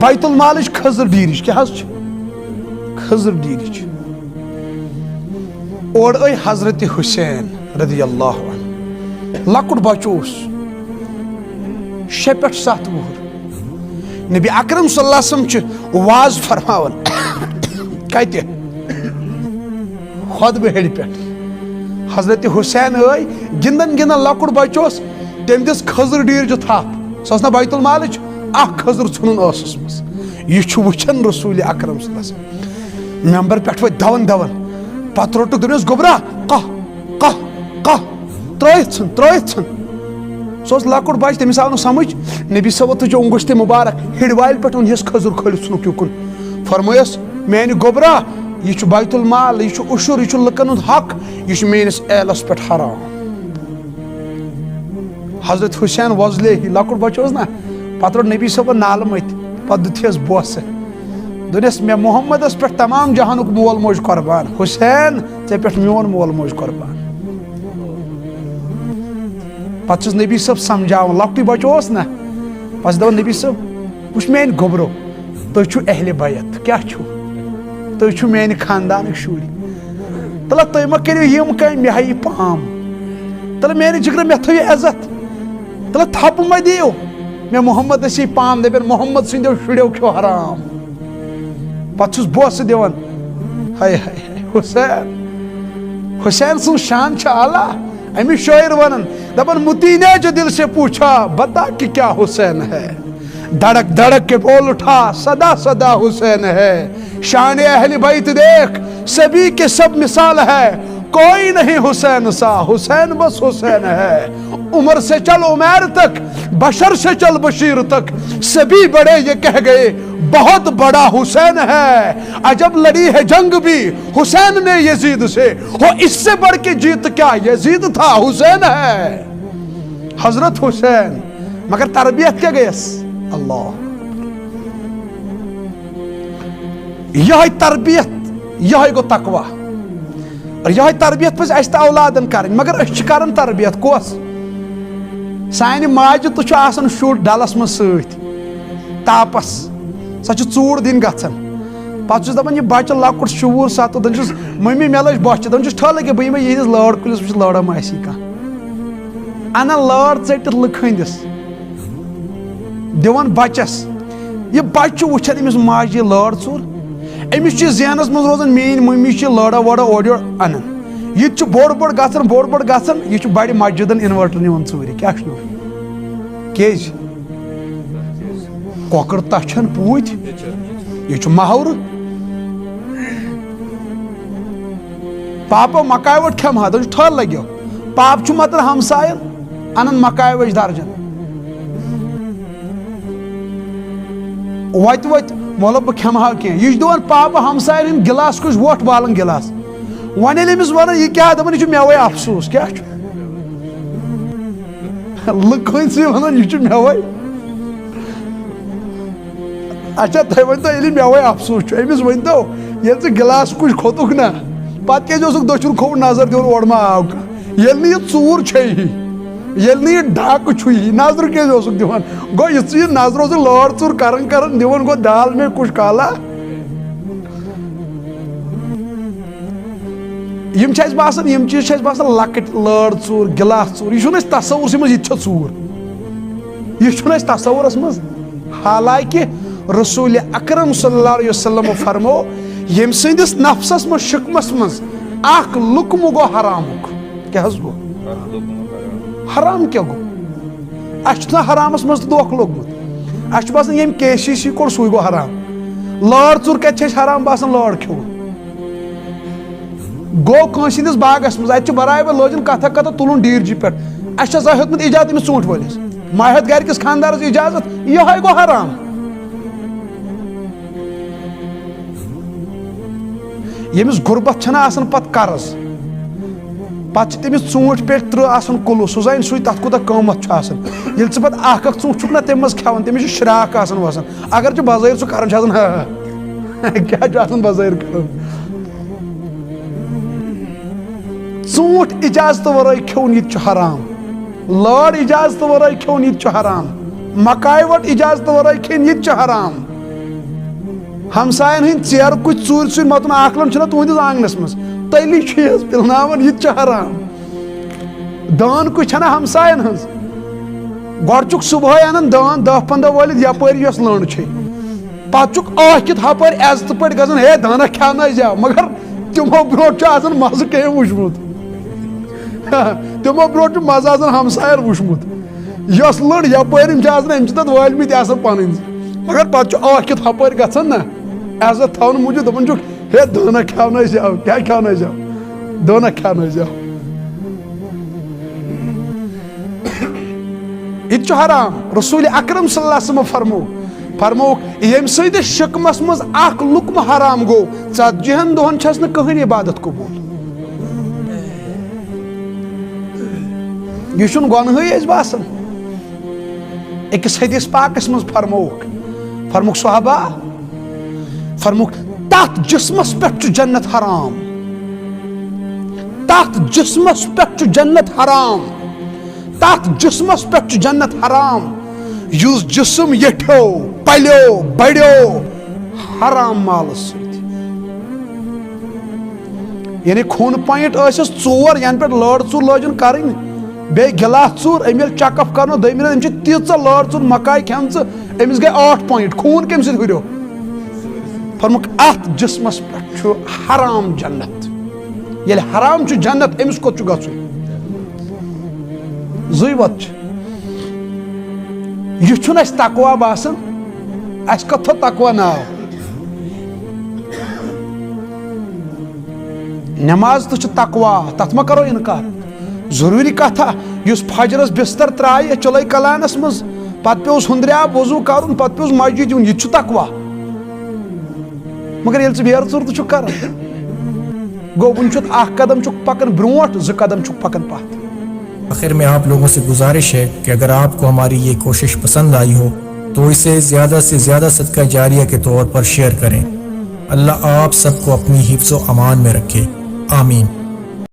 بیت المالچ کھزر ڈیرچ کیا کھزر ڈیرچ اور اے حضرت حسین رضی اللہ عنہ لکٹ بچوس 6 پٮ۪ٹھ 7 وُہُر نبی اکرم صلی اللہ علیہ وسلم چھ واز فرماون کتہِ خطبہ ہیٚرِ پٮ۪ٹھ حضرت حسین آے گِنٛدن گِنٛدن لکٹ بچوس تٔمۍ دِژ کھزر ڈیرچہِ تھپھ سۄ ٲس نا بیت المالٕچ اکھ کھزر ژھُنُن ٲسس منٛز یہ چھُ وٕچھان رسول اکرم صلی اللہ علیہ وسلم ممبر پٮ۪ٹھ ؤتھۍ دون دون پتہٕ روٚٹُکھ دوٚپنس گوٚبرا کاہ کاہ کاہ ترٲیِتھ ژھٕن سُہ اوس لۄکُٹ بچہِ تٔمِس آو نہٕ سمجھ نبی صٲبو تُج اونگشتہِ مُبارک ہِڑوالہِ پٮ۪ٹھ اوٚن یس کھزر کھٲلِتھ ژھُنُکھ یُکُن فرمٲیس میانہِ گوٚبرا یہ چھُ بیت المال یہ چھُ عشُر یہ چھُ لُکن ہُنٛد حق یہ چھُ میٲنِس ایلس پٮ۪ٹھ حرام حضرت حسین وۄزلے ہی لۄکُٹ بچہِ اوس نا پتہٕ روٚٹ نبی صٲبن نالہٕ مٔتۍ پتہٕ دِتہس بوسہٕ دوٚپنس مےٚ محمدس پٮ۪ٹھ تمام جہانُک مول موج قۄربان حسین ژےٚ پٮ۪ٹھ میون مول موج قۄربان پتہٕ چھُس نبی صٲب سمجھاوان لۄکٹُے بچہِ اوس نا پتہٕ چھُ دپان نبی صٲب وٕچھ میٲنۍ گوٚبرو تُہۍ چھِو اہلِ بیت کیاہ چھِو تُہۍ چھِو میانہِ خاندانٕکۍ شُرۍ تلہ تُہۍ مہ کٔرِو یِم کامہِ مےٚ ہا یی پام تلہ میانہِ جگرٕ مےٚ تھٲیِو عزت تلہ تھپہٕ مہ دِیِو مےٚ محمدس یی پام دپن محمد سٕنٛدیو شُرٮ۪و کھیو حرام پتہٕ چھُس بوسہٕ دِوان ہاے ہاے ہاے حسین سٕنٛز شان چھِ اعلیٰ امِچ شٲعر ونان دپان متی نے جو دل سے پوچھا بتا کہ کیا حسین ہے دھڑک دھڑک کے بول اٹھا صدا صدا حسین ہے شان اہل بیت دیکھ سبھی کے سب مثال ہے کوئی نہیں حسین سا حسین بس حسین ہے عمر سے چل عمیر تک بشر سے چل بشیر تک سبھی بڑے یہ کہہ گئے بہت بڑا حسین ہے عجب لڑی ہے جنگ بھی حسین نے یزید سے ہو اس سے بڑھ کے جیت کیا یزید تھا حسین ہے حضرت حسین مگر تربیت کیا گیس اللہ یہ تربیت یہ گو تقوی اور یہ تربیت پہ اس اولادن کریں مگر اس کرن تربیت کس سانہ ماجہ تو آسان شر ڈلس من ست تاپس سا ژوٗر دِنۍ گژھان پتہٕ چھُس دپان یہ بچہ لۄکُٹ شوٗر ساتھ دپان چھُس ممی مےٚ لٔج بۄچھِ دپان چھُس ٹھٔل کہِ بہٕ یِمے یِہنٛدِس لٲر کُلِس وٕچھ لٲرا ما آسی کانٛہہ انان لٲر ژٔٹِتھ لٕکھ ہٕنٛدِس دِوان بچس یہ بچہ چھُ وٕچھان أمِس ماجہِ یہِ لٲر ژوٗر أمِس چھُ ذہنس منٛز روزان میٛٲنۍ ممی چھِ لٲڑا وٲڑا اورٕ یورٕ انان یہِ تہِ چھُ بوٚڑ بوٚڑ گژھان یہِ چھُ بڑِ مسجدن انوٲٹر نِوان ژوٗرِ کیٛاہ چھُ کیٛازِ کۄکر تچھن پوٗتۍ یہ چھُ محور پاپا مکاے وٹ کھٮ۪مہا دپان چھُ ٹھٔل لگیو پاپہٕ چھُ متن ہمساین انان مکاے وچ درجن وتہِ مولہٕ بہٕ کھٮ۪مہا کینٛہہ یہِ چھُ دِوان پاپہٕ ہمساین ہٕنٛدۍ گِلاس کُش وۄٹھ والان گِلاس وۄنۍ ییٚلہِ أمِس ونان یہِ کیٛاہ دپان یہِ چھُ مےٚ افسوٗس کیٛاہ چھُ لُکھ ہٕنٛدۍ ونان یہِ چھُ مےٚ اچھا تُہۍ ؤنۍتو ییٚلہِ مےٚ افسوٗس چھُ أمِس ؤنۍتو ییٚلہِ ژٕ گِلاس کُش کھوٚتُکھ نا پتہٕ کیٛازِ اوسُکھ دٔچھُن کھووُر نظر دِوان اورٕ ما آو کانٛہہ ییٚلہِ نہٕ یہِ ژوٗر چھے ہی ییٚلہِ نہٕ یہِ ڈاکہٕ چھُ یی نظرٕ کیٛازِ اوسُکھ دِوان گوٚو یہِ ژٕ یہِ نظر اوسُکھ لٲر ژوٗر کران دِوان گوٚو دال میں کُش کالا یِم چھِ اَسہِ باسان یِم چیٖز چھِ اَسہِ باسان لۄکٕٹۍ لٲر ژوٗر گِلاس ژوٗر یہِ چھُنہٕ اَسہِ تصورسٕے منٛز یہِ تہِ چھےٚ ژوٗر یہِ چھُنہٕ اَسہِ تصورس منٛز حالانکہِ رسول اکرم صلی اللہ علیہ وسلم فرمو یم سندس نفسس من شکمس مز اخ لکم گو حرامک کیا حض گو حرام کیا گو اچھنا حرامس مز دوک لوگمت اچھ باسن یم کیشی سی کوڑ سوی گو حرام لار ژور کت چھش حرام باسن لار کھو گو کانسندس باغس مز اتھ برابر لوجن کتھا کتھا تلن ڈیر جی پٹ اچھا زاہت مت اجازت امس ژونٹ وٲلِس ماہت گھر کس خاندارس اجازت یہ گو حرام یمس غربت چھنا آسان پت قرض پتہ تمس ژونٹ پیٹ ترہ آسان کلو سہ زین سُے تتھ کوتاہ قۭمت چھُ آسان ییٚلہِ ژٕ پتہٕ اکھ ژونٹ چھُکھ نا تمہِ منٛز کھٮ۪وان تٔمِس چھُ شراک آسان وسان اگر ژٕ بظٲہر سُہ کران چھُ آسان کیٛاہ چھُ آسان بظٲہر کران ژونٹ اجازت ورٲے کھیوٚن یہِ تہِ چھُ حرام لٲر اجازت ورٲے کھیوٚن یہِ تہِ چھُ حرام مکاے وٹ اجازت ورٲے کھیٚنۍ یہِ تہِ چھُ حرام ہمسائن ہند ژیر کچھ ژور ژور متن آکلن چھنا تہندس آنگنس مز تلی چیز پلناون یہ حرام دان کچھ چھنا ہمسائن ہز گۄڈٕ چھُکھ صبحٲے انان دان 10-15 وٲلِتھ یپٲرۍ یۄس لٔنٛڈ چھے پتہٕ چھُکھ ٲکھِتھ ہپٲرۍ عزتہٕ پٲٹھۍ گژھان ہے دانہ کھٮ۪ونٲے زیو مگر تِمو برونٛٹھ چھُ آسان مزٕ کٔمۍ وٕچھمُت تِمو برونٛٹھ چھُ مزٕ آسان ہمساین وٕچھمُت یۄس لٔنٛڈ یپٲرۍ یِم چھِ آسان أمۍ چھِ تتھ وٲلمٕتۍ آسان پنٕنۍ مگر پتہٕ چھُ ٲکھِتھ ہپٲرۍ گژھان نا عزت تھاونہٕ موٗجوٗب دپان چھُکھ ہے دانہ کھٮ۪ونٲے زیو کیٛاہ کھٮ۪ونٲے زیو دانہ کھٮ۪ونٲے زیو یہ چھُ حرام رسول اکرم صلی اللہ علیہ وسلم فرموک یم سۭتۍ شکمس منٛز اکھ لُقمہٕ حرام گوٚو 40 دۄہن چھس نہٕ کٕہٕنۍ عبادت قبوٗل یہ چھُنہٕ گۄنہٕے اَسہِ باسان أکِس حدیث پاکس منٛز فرموک صحابہ فرموک تتھ جسمس پٮ۪ٹھ چھُ جنت حرام تتھ جسمس پٮ۪ٹھ چھُ جنت حرام تتھ جسمس پٮ۪ٹھ چھُ جنت حرام یُس جسم یٹھیو پلیو بڑیو حرام مالس سۭتۍ یعنی خوٗنہٕ پویِنٹ ٲسِس 4 ینہٕ پٮ۪ٹھ لٲر ژوٗر لٲجِن کرٕنۍ بیٚیہِ گِلاس ژوٗر أمۍ ییٚلہِ چیک اپ کرنو دوٚیمہِ رٮ۪تہٕ أمۍ چھِ تیٖژاہ لٲر ژوٗر مکاے کھٮ۪مژٕ أمِس گٔے 8 پویِنٹ خوٗن کَمہِ سۭتۍ ہُریو فرموک اتھ جسمس پٮ۪ٹھ چھُ حرام جنت ییٚلہِ حرام چھُ جنت أمِس کوٚت چھُ گژھُن زٕے وت چھِ یہ چھُنہٕ اَسہِ تقوا باسان اَسہِ کتھ تھوٚو تقوا ناو نماز تہِ چھُ تقوا تتھ ما کرو انکار ضروٗری کتھا یُس فجرس بستر ترایہِ چلے کلانس منٛز پتہٕ پیوٚس ہُندرِ آب وضوٗ کرُن پتہٕ پیوٚس مسجد یُن یہِ تہِ چھُ تقوا مگر ییٚلہِ ژٕ بیرٕ ژوٗر تہِ چھُکھ کران گوٚو وُنہِ چھُ اکھ قدم چھُکھ پکان برونٛٹھ 2 قدم چھُکھ پکان پتھ آخر میں آپ لوگوں سے گزارش ہے کہ اگر آپ کو ہماری یہ کوشش پسند آئی ہو تو اسے زیادہ سے زیادہ صدقہ جاریہ کے طور پر شیئر کریں۔ اللہ آپ سب کو اپنی حفظ و امان میں رکھے، آمین۔